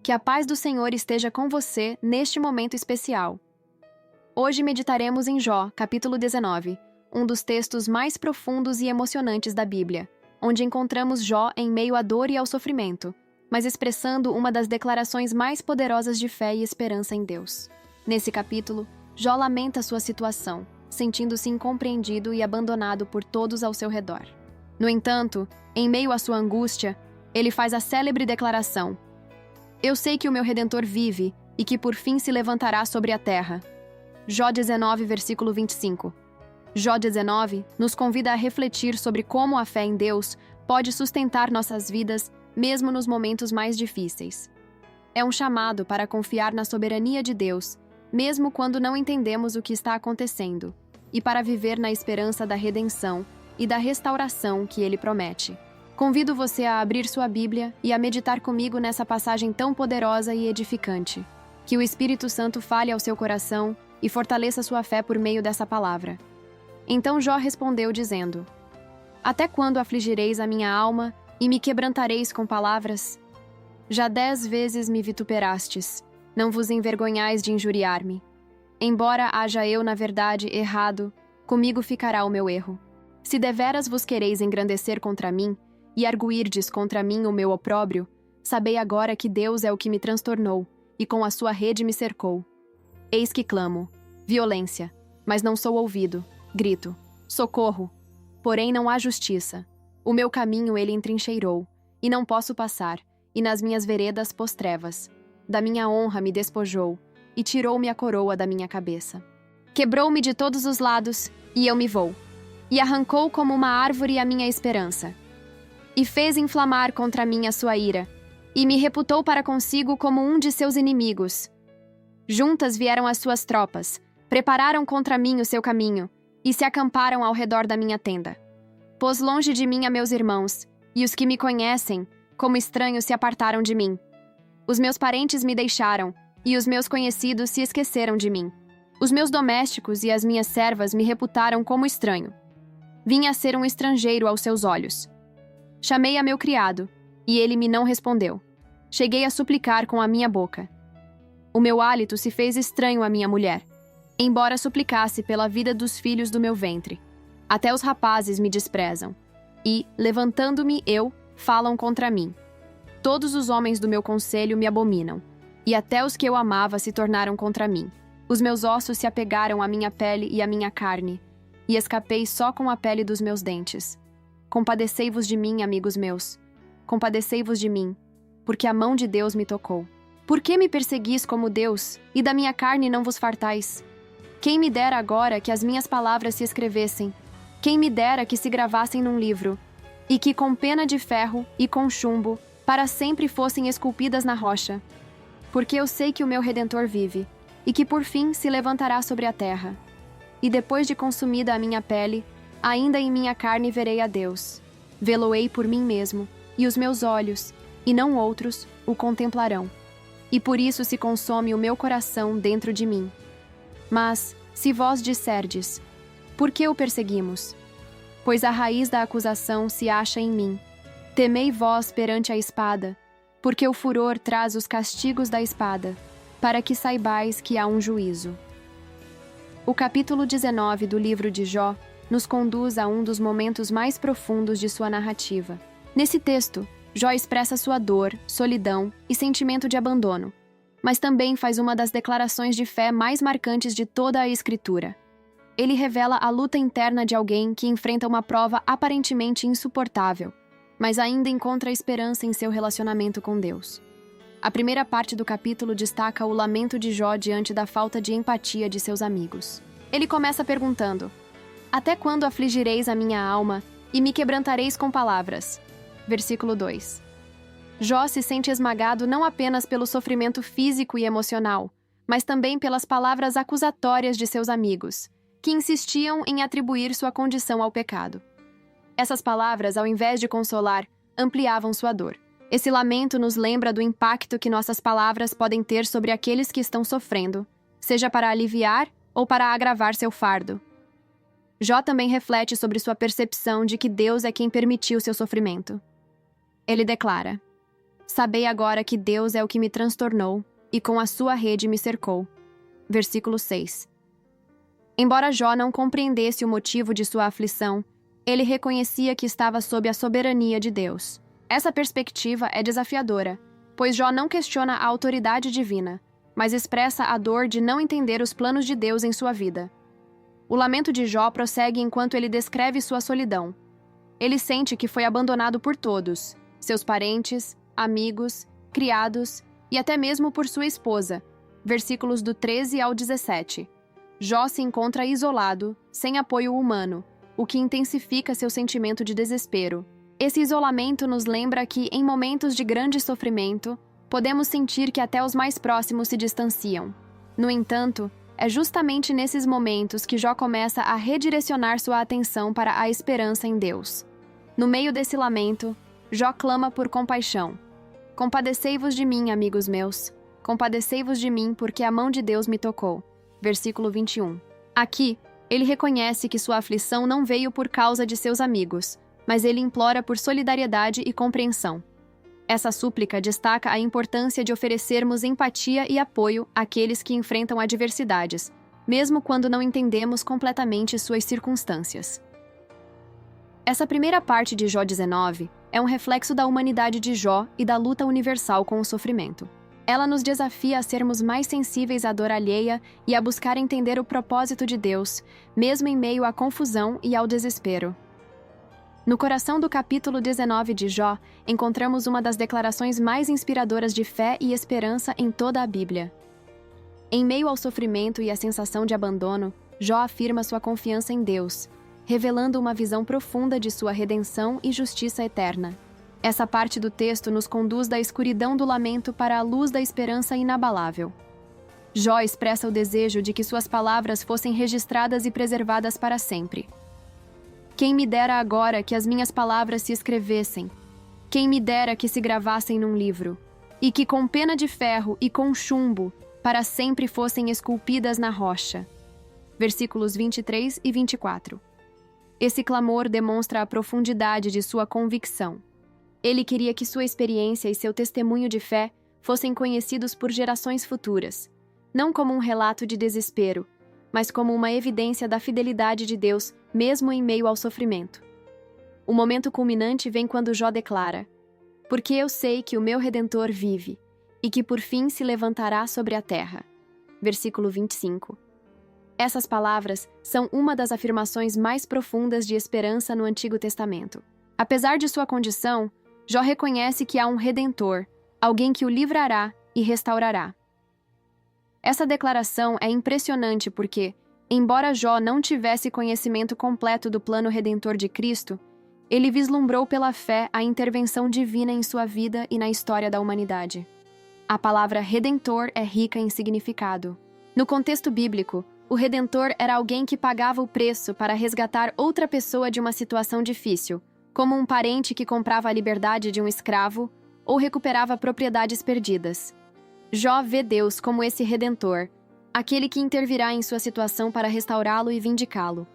Que a paz do Senhor esteja com você neste momento especial. Hoje meditaremos em Jó, capítulo 19, um dos textos mais profundos e emocionantes da Bíblia, onde encontramos Jó em meio à dor e ao sofrimento, mas expressando uma das declarações mais poderosas de fé e esperança em Deus. Nesse capítulo, Jó lamenta sua situação, sentindo-se incompreendido e abandonado por todos ao seu redor. No entanto, em meio à sua angústia, ele faz a célebre declaração: Eu sei que o meu Redentor vive e que por fim se levantará sobre a terra. Jó 19, versículo 25. Jó 19 nos convida a refletir sobre como a fé em Deus pode sustentar nossas vidas mesmo nos momentos mais difíceis. É um chamado para confiar na soberania de Deus, mesmo quando não entendemos o que está acontecendo, e para viver na esperança da redenção e da restauração que Ele promete. Convido você a abrir sua Bíblia e a meditar comigo nessa passagem tão poderosa e edificante. Que o Espírito Santo fale ao seu coração e fortaleça sua fé por meio dessa palavra. Então Jó respondeu dizendo: Até quando afligireis a minha alma e me quebrantareis com palavras? Já 10 vezes me vituperastes, não vos envergonhais de injuriar-me. Embora haja eu, na verdade, errado, comigo ficará o meu erro. Se deveras vos quereis engrandecer contra mim, e arguirdes contra mim o meu opróbrio, sabei agora que Deus é o que me transtornou, e com a sua rede me cercou. Eis que clamo, violência, mas não sou ouvido, grito, socorro, porém não há justiça. O meu caminho ele entrincheirou, e não posso passar, e nas minhas veredas pôs trevas. Da minha honra me despojou, e tirou-me a coroa da minha cabeça. Quebrou-me de todos os lados, e eu me vou, e arrancou como uma árvore a minha esperança. E fez inflamar contra mim a sua ira, e me reputou para consigo como um de seus inimigos. Juntas vieram as suas tropas, prepararam contra mim o seu caminho, e se acamparam ao redor da minha tenda. Pôs longe de mim a meus irmãos, e os que me conhecem, como estranhos, se apartaram de mim. Os meus parentes me deixaram, e os meus conhecidos se esqueceram de mim. Os meus domésticos e as minhas servas me reputaram como estranho. Vim a ser um estrangeiro aos seus olhos. Chamei a meu criado, e ele me não respondeu. Cheguei a suplicar com a minha boca. O meu hálito se fez estranho à minha mulher, embora suplicasse pela vida dos filhos do meu ventre. Até os rapazes me desprezam, e, levantando-me eu, falam contra mim. Todos os homens do meu conselho me abominam, e até os que eu amava se tornaram contra mim. Os meus ossos se apegaram à minha pele e à minha carne, e escapei só com a pele dos meus dentes. Compadecei-vos de mim, amigos meus. Compadecei-vos de mim, porque a mão de Deus me tocou. Por que me perseguis como Deus, e da minha carne não vos fartais? Quem me dera agora que as minhas palavras se escrevessem? Quem me dera que se gravassem num livro, e que com pena de ferro e com chumbo, para sempre fossem esculpidas na rocha? Porque eu sei que o meu Redentor vive, e que por fim se levantará sobre a terra. E depois de consumida a minha pele, ainda em minha carne verei a Deus. Vê-lo-ei por mim mesmo, e os meus olhos, e não outros, o contemplarão. E por isso se consome o meu coração dentro de mim. Mas, se vós disserdes, por que o perseguimos? Pois a raiz da acusação se acha em mim. Temei vós perante a espada, porque o furor traz os castigos da espada, para que saibais que há um juízo. O capítulo 19 do livro de Jó nos conduz a um dos momentos mais profundos de sua narrativa. Nesse texto, Jó expressa sua dor, solidão e sentimento de abandono, mas também faz uma das declarações de fé mais marcantes de toda a Escritura. Ele revela a luta interna de alguém que enfrenta uma prova aparentemente insuportável, mas ainda encontra esperança em seu relacionamento com Deus. A primeira parte do capítulo destaca o lamento de Jó diante da falta de empatia de seus amigos. Ele começa perguntando: Até quando afligireis a minha alma e me quebrantareis com palavras? Versículo 2. Jó se sente esmagado não apenas pelo sofrimento físico e emocional, mas também pelas palavras acusatórias de seus amigos, que insistiam em atribuir sua condição ao pecado. Essas palavras, ao invés de consolar, ampliavam sua dor. Esse lamento nos lembra do impacto que nossas palavras podem ter sobre aqueles que estão sofrendo, seja para aliviar ou para agravar seu fardo. Jó também reflete sobre sua percepção de que Deus é quem permitiu seu sofrimento. Ele declara: Sabei agora que Deus é o que me transtornou e com a sua rede me cercou. Versículo 6. Embora Jó não compreendesse o motivo de sua aflição, ele reconhecia que estava sob a soberania de Deus. Essa perspectiva é desafiadora, pois Jó não questiona a autoridade divina, mas expressa a dor de não entender os planos de Deus em sua vida. O lamento de Jó prossegue enquanto ele descreve sua solidão. Ele sente que foi abandonado por todos, seus parentes, amigos, criados e até mesmo por sua esposa. Versículos do 13 ao 17. Jó se encontra isolado, sem apoio humano, o que intensifica seu sentimento de desespero. Esse isolamento nos lembra que, em momentos de grande sofrimento, podemos sentir que até os mais próximos se distanciam. No entanto, é justamente nesses momentos que Jó começa a redirecionar sua atenção para a esperança em Deus. No meio desse lamento, Jó clama por compaixão. Compadecei-vos de mim, amigos meus. Compadecei-vos de mim, porque a mão de Deus me tocou. Versículo 21. Aqui, ele reconhece que sua aflição não veio por causa de seus amigos, mas ele implora por solidariedade e compreensão. Essa súplica destaca a importância de oferecermos empatia e apoio àqueles que enfrentam adversidades, mesmo quando não entendemos completamente suas circunstâncias. Essa primeira parte de Jó 19 é um reflexo da humanidade de Jó e da luta universal com o sofrimento. Ela nos desafia a sermos mais sensíveis à dor alheia e a buscar entender o propósito de Deus, mesmo em meio à confusão e ao desespero. No coração do capítulo 19 de Jó, encontramos uma das declarações mais inspiradoras de fé e esperança em toda a Bíblia. Em meio ao sofrimento e à sensação de abandono, Jó afirma sua confiança em Deus, revelando uma visão profunda de sua redenção e justiça eterna. Essa parte do texto nos conduz da escuridão do lamento para a luz da esperança inabalável. Jó expressa o desejo de que suas palavras fossem registradas e preservadas para sempre. Quem me dera agora que as minhas palavras se escrevessem, quem me dera que se gravassem num livro, e que com pena de ferro e com chumbo, para sempre fossem esculpidas na rocha. Versículos 23 e 24. Esse clamor demonstra a profundidade de sua convicção. Ele queria que sua experiência e seu testemunho de fé fossem conhecidos por gerações futuras, não como um relato de desespero, mas como uma evidência da fidelidade de Deus, mesmo em meio ao sofrimento. O momento culminante vem quando Jó declara: porque eu sei que o meu Redentor vive, e que por fim se levantará sobre a terra. Versículo 25. Essas palavras são uma das afirmações mais profundas de esperança no Antigo Testamento. Apesar de sua condição, Jó reconhece que há um Redentor, alguém que o livrará e restaurará. Essa declaração é impressionante porque, embora Jó não tivesse conhecimento completo do plano redentor de Cristo, ele vislumbrou pela fé a intervenção divina em sua vida e na história da humanidade. A palavra Redentor é rica em significado. No contexto bíblico, o Redentor era alguém que pagava o preço para resgatar outra pessoa de uma situação difícil, como um parente que comprava a liberdade de um escravo ou recuperava propriedades perdidas. Jó vê Deus como esse Redentor, aquele que intervirá em sua situação para restaurá-lo e vindicá-lo.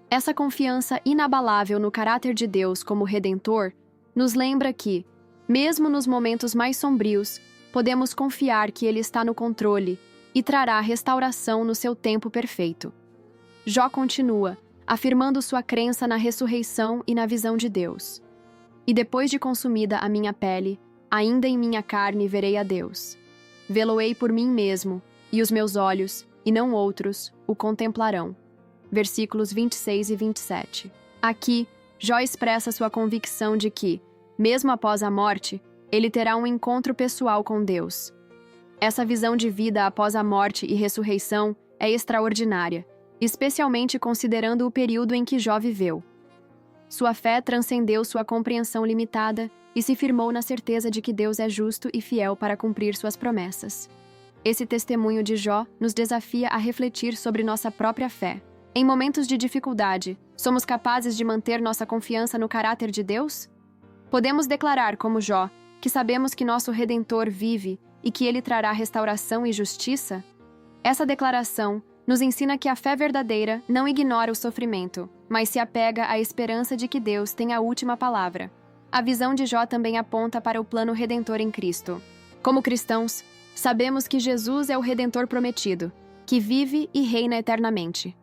Essa confiança inabalável no caráter de Deus como Redentor nos lembra que, mesmo nos momentos mais sombrios, podemos confiar que Ele está no controle e trará restauração no seu tempo perfeito. Jó continua, afirmando sua crença na ressurreição e na visão de Deus. E depois de consumida a minha pele, ainda em minha carne verei a Deus. Vê-lo-ei por mim mesmo, e os meus olhos, e não outros, o contemplarão. Versículos 26 e 27. Aqui, Jó expressa sua convicção de que, mesmo após a morte, ele terá um encontro pessoal com Deus. Essa visão de vida após a morte e ressurreição é extraordinária, especialmente considerando o período em que Jó viveu. Sua fé transcendeu sua compreensão limitada e se firmou na certeza de que Deus é justo e fiel para cumprir suas promessas. Esse testemunho de Jó nos desafia a refletir sobre nossa própria fé. Em momentos de dificuldade, somos capazes de manter nossa confiança no caráter de Deus? Podemos declarar, como Jó, que sabemos que nosso Redentor vive e que Ele trará restauração e justiça? Essa declaração nos ensina que a fé verdadeira não ignora o sofrimento, mas se apega à esperança de que Deus tem a última palavra. a visão de Jó também aponta para o plano redentor em Cristo. Como cristãos, sabemos que Jesus é o Redentor prometido, que vive e reina eternamente.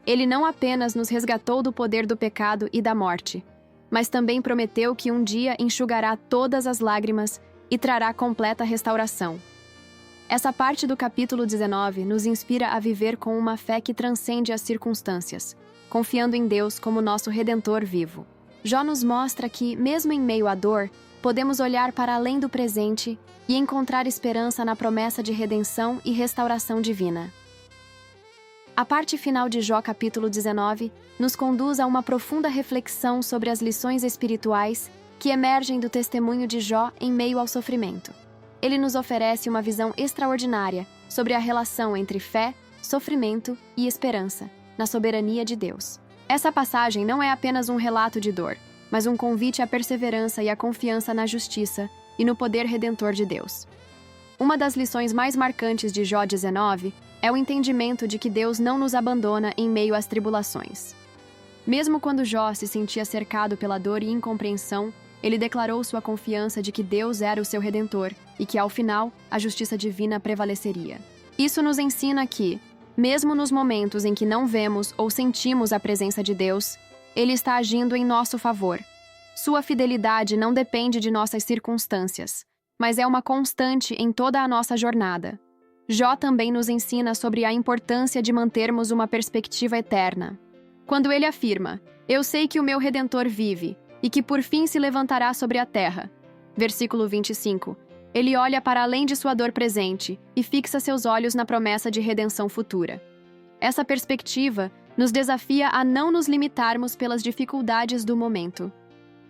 Ele não apenas nos resgatou do poder do pecado e da morte, mas também prometeu que um dia enxugará todas as lágrimas e trará completa restauração. Essa parte do capítulo 19 nos inspira a viver com uma fé que transcende as circunstâncias, confiando em Deus como nosso Redentor vivo. Jó nos mostra que, mesmo em meio à dor, podemos olhar para além do presente e encontrar esperança na promessa de redenção e restauração divina. A parte final de Jó capítulo 19 nos conduz a uma profunda reflexão sobre as lições espirituais que emergem do testemunho de Jó em meio ao sofrimento. Ele nos oferece uma visão extraordinária sobre a relação entre fé, sofrimento e esperança, na soberania de Deus. Essa passagem não é apenas um relato de dor, mas um convite à perseverança e à confiança na justiça e no poder redentor de Deus. Uma das lições mais marcantes de Jó 19 é o entendimento de que Deus não nos abandona em meio às tribulações. Mesmo quando Jó se sentia cercado pela dor e incompreensão, ele declarou sua confiança de que Deus era o seu Redentor e que, ao final, a justiça divina prevaleceria. Isso nos ensina que, mesmo nos momentos em que não vemos ou sentimos a presença de Deus, Ele está agindo em nosso favor. Sua fidelidade não depende de nossas circunstâncias, mas é uma constante em toda a nossa jornada. Jó também nos ensina sobre a importância de mantermos uma perspectiva eterna. Quando ele afirma, "Eu sei que o meu Redentor vive, e que por fim se levantará sobre a terra." Versículo 25. Ele olha para além de sua dor presente e fixa seus olhos na promessa de redenção futura. Essa perspectiva nos desafia a não nos limitarmos pelas dificuldades do momento,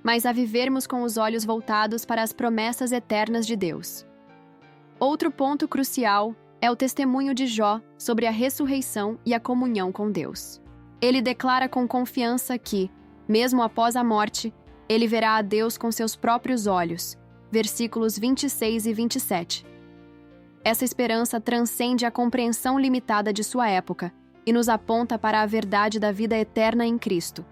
mas a vivermos com os olhos voltados para as promessas eternas de Deus. Outro ponto crucial é o testemunho de Jó sobre a ressurreição e a comunhão com Deus. Ele declara com confiança que, mesmo após a morte, ele verá a Deus com seus próprios olhos. Versículos 26 e 27. Essa esperança transcende a compreensão limitada de sua época e nos aponta para a verdade da vida eterna em Cristo.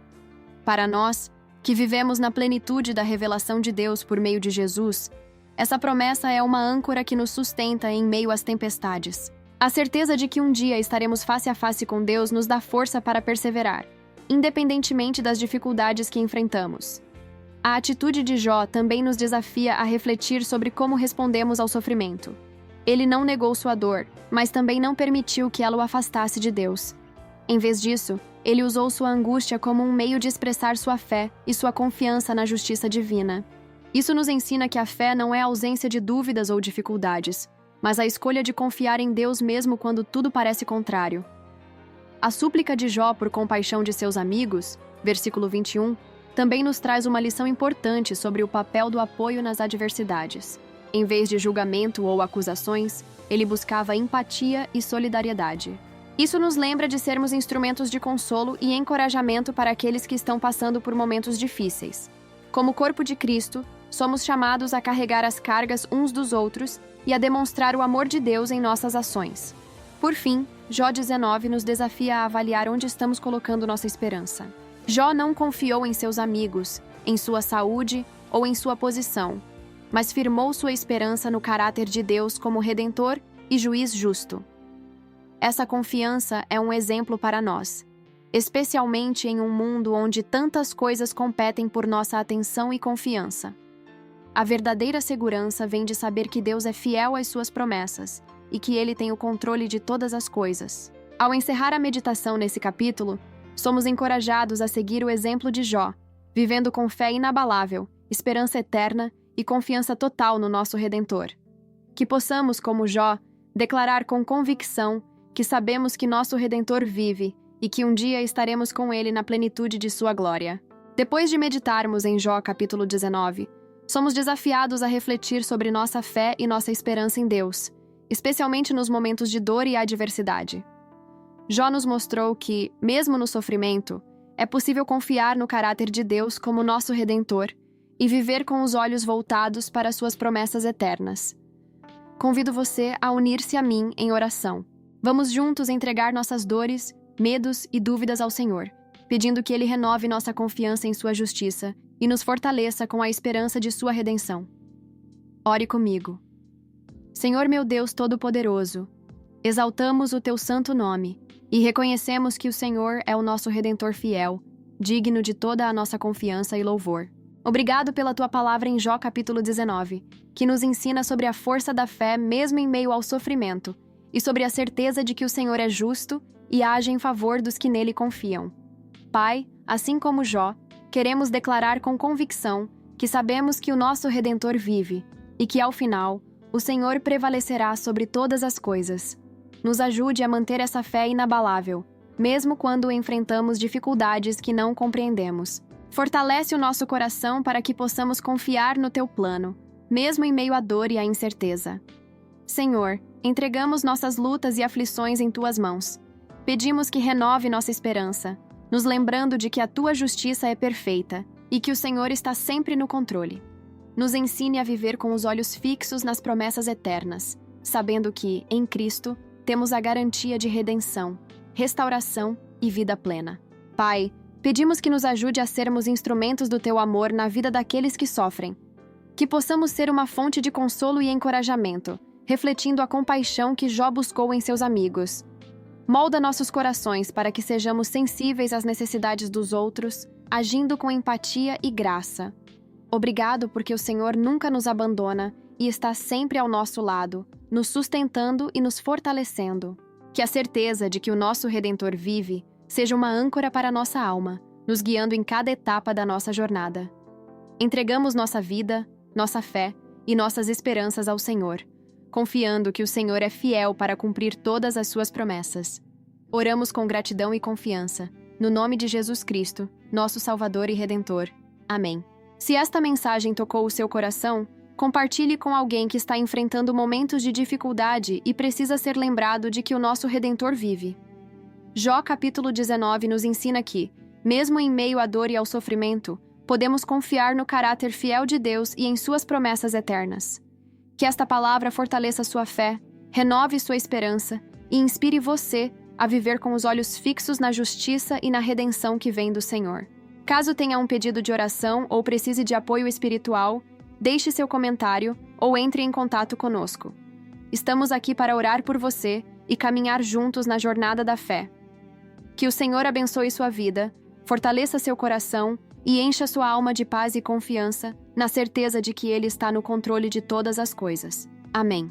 Para nós, que vivemos na plenitude da revelação de Deus por meio de Jesus, essa promessa é uma âncora que nos sustenta em meio às tempestades. A certeza de que um dia estaremos face a face com Deus nos dá força para perseverar, independentemente das dificuldades que enfrentamos. A atitude de Jó também nos desafia a refletir sobre como respondemos ao sofrimento. Ele não negou sua dor, mas também não permitiu que ela o afastasse de Deus. Em vez disso, ele usou sua angústia como um meio de expressar sua fé e sua confiança na justiça divina. Isso nos ensina que a fé não é a ausência de dúvidas ou dificuldades, mas a escolha de confiar em Deus mesmo quando tudo parece contrário. A súplica de Jó por compaixão de seus amigos, versículo 21, também nos traz uma lição importante sobre o papel do apoio nas adversidades. Em vez de julgamento ou acusações, ele buscava empatia e solidariedade. Isso nos lembra de sermos instrumentos de consolo e encorajamento para aqueles que estão passando por momentos difíceis. Como corpo de Cristo, somos chamados a carregar as cargas uns dos outros e a demonstrar o amor de Deus em nossas ações. Por fim, Jó 19 nos desafia a avaliar onde estamos colocando nossa esperança. Jó não confiou em seus amigos, em sua saúde ou em sua posição, mas firmou sua esperança no caráter de Deus como Redentor e Juiz justo. Essa confiança é um exemplo para nós, especialmente em um mundo onde tantas coisas competem por nossa atenção e confiança. A verdadeira segurança vem de saber que Deus é fiel às suas promessas e que Ele tem o controle de todas as coisas. Ao encerrar a meditação nesse capítulo, somos encorajados a seguir o exemplo de Jó, vivendo com fé inabalável, esperança eterna e confiança total no nosso Redentor. Que possamos, como Jó, declarar com convicção que sabemos que nosso Redentor vive e que um dia estaremos com Ele na plenitude de sua glória. Depois de meditarmos em Jó capítulo 19, somos desafiados a refletir sobre nossa fé e nossa esperança em Deus, especialmente nos momentos de dor e adversidade. Jó nos mostrou que, mesmo no sofrimento, é possível confiar no caráter de Deus como nosso Redentor e viver com os olhos voltados para suas promessas eternas. Convido você a unir-se a mim em oração. Vamos juntos entregar nossas dores, medos e dúvidas ao Senhor, pedindo que Ele renove nossa confiança em Sua justiça e nos fortaleça com a esperança de Sua redenção. Ore comigo. Senhor meu Deus Todo-Poderoso, exaltamos o Teu santo nome e reconhecemos que o Senhor é o nosso Redentor fiel, digno de toda a nossa confiança e louvor. Obrigado pela Tua palavra em Jó capítulo 19, que nos ensina sobre a força da fé mesmo em meio ao sofrimento e sobre a certeza de que o Senhor é justo e age em favor dos que nele confiam. Pai, assim como Jó, queremos declarar com convicção que sabemos que o nosso Redentor vive e que, ao final, o Senhor prevalecerá sobre todas as coisas. Nos ajude a manter essa fé inabalável, mesmo quando enfrentamos dificuldades que não compreendemos. Fortalece o nosso coração para que possamos confiar no Teu plano, mesmo em meio à dor e à incerteza. Senhor, entregamos nossas lutas e aflições em Tuas mãos. Pedimos que renove nossa esperança, nos lembrando de que a Tua justiça é perfeita e que o Senhor está sempre no controle. Nos ensine a viver com os olhos fixos nas promessas eternas, sabendo que, em Cristo, temos a garantia de redenção, restauração e vida plena. Pai, pedimos que nos ajude a sermos instrumentos do Teu amor na vida daqueles que sofrem. Que possamos ser uma fonte de consolo e encorajamento, refletindo a compaixão que Jó buscou em seus amigos. Molda nossos corações para que sejamos sensíveis às necessidades dos outros, agindo com empatia e graça. Obrigado porque o Senhor nunca nos abandona e está sempre ao nosso lado, nos sustentando e nos fortalecendo. Que a certeza de que o nosso Redentor vive seja uma âncora para nossa alma, nos guiando em cada etapa da nossa jornada. Entregamos nossa vida, nossa fé e nossas esperanças ao Senhor, confiando que o Senhor é fiel para cumprir todas as suas promessas. Oramos com gratidão e confiança, no nome de Jesus Cristo, nosso Salvador e Redentor. Amém. Se esta mensagem tocou o seu coração, compartilhe com alguém que está enfrentando momentos de dificuldade e precisa ser lembrado de que o nosso Redentor vive. Jó capítulo 19 nos ensina que, mesmo em meio à dor e ao sofrimento, podemos confiar no caráter fiel de Deus e em suas promessas eternas. Que esta palavra fortaleça sua fé, renove sua esperança e inspire você a viver com os olhos fixos na justiça e na redenção que vem do Senhor. Caso tenha um pedido de oração ou precise de apoio espiritual, deixe seu comentário ou entre em contato conosco. Estamos aqui para orar por você e caminhar juntos na jornada da fé. Que o Senhor abençoe sua vida, fortaleça seu coração e encha sua alma de paz e confiança, na certeza de que Ele está no controle de todas as coisas. Amém.